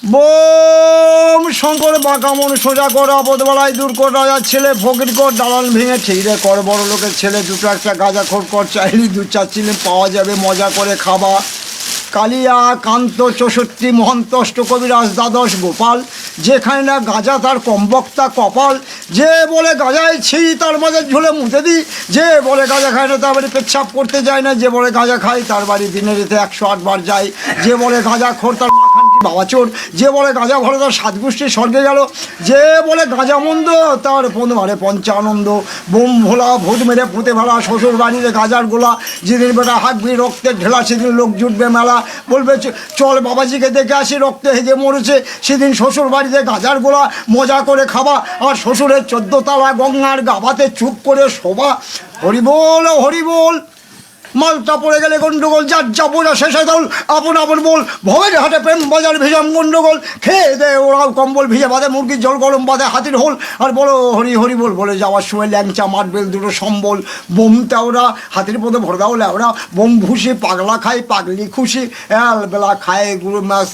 Bomb Shankar বাঁকা মন সোজা কর আপদবেলায় দূর কর রাজার ছেলে ফকির কর দালান ভেঙে ঠিকরে কর বড় লোকের ছেলে দুটো একটা গাঁজাখোর কর চাইলি দু চার চিলে পাওয়া যাবে মজা করে খাবা। কালিয়া কান্ত 64 মহন্ত অষ্টকবিরাজ দ্বাদশ গোপাল, যেখানে না গাঁজা তার কমবক্তা কপাল। যে বলে গাঁজায় ছি তার মাঝে ঝুলে মুতে দিই, যে বলে গাঁজা খায় না তার বাড়ি পেচ্ছাপ করতে যায় না, যে বলে গাঁজা খায় তার বাড়ি দিনে রেতে 108 বার যায়, যে বলে গাঁজা খোর তার মাখানটি বাবা চোর, যে বলে গাঁজা ভরে তার 7 গোষ্ঠী স্বর্গে গেল, যে বলে গাঁজা মন্দ তার মারে পঞ্চানন্দ। বোম ভোলা ভূত মেরে পুঁতে ভেলা শ্বশুর বাড়িতে গাঁজার গোলা, যেদিন বেটা হাঁকবি রক্তের ঢেলা সেদিন লোক জুটবে মেলা। বলবে চল বাবাজিকে দেখে আসি রক্তে হেগে মরেছে, সেদিন শ্বশুর বাড়িতে গাঁজার গোলা মজা করে খাবা, আর শ্বশুরের 14 তলা গঙ্গার গাভাতে চুপ করে শোভা। হরিবোল হরিবোল। মালটা পড়ে গেলে গন্ডগোল, যার যা বোঝা শেষে দল আপন আপন বল। ভবের হাটে প্রেম বাজার ভিজাম গন্ডগোল, খেয়ে দে ওরাও কম্বল ভিজে বাঁধে মুরগির জল গরম বাঁধে হাতির হোল। আর বলো হরি হরি বল বলে যাওয়ার সময় ল্যাংচা মারবেল দুটো সম্বল। বোমটা ওরা হাতির পদে ভরে দাও ল্যাওরা, বোম ভুষি পাগলা খায় পাগলি খুশি, বেলা খায় গুরু মাছ।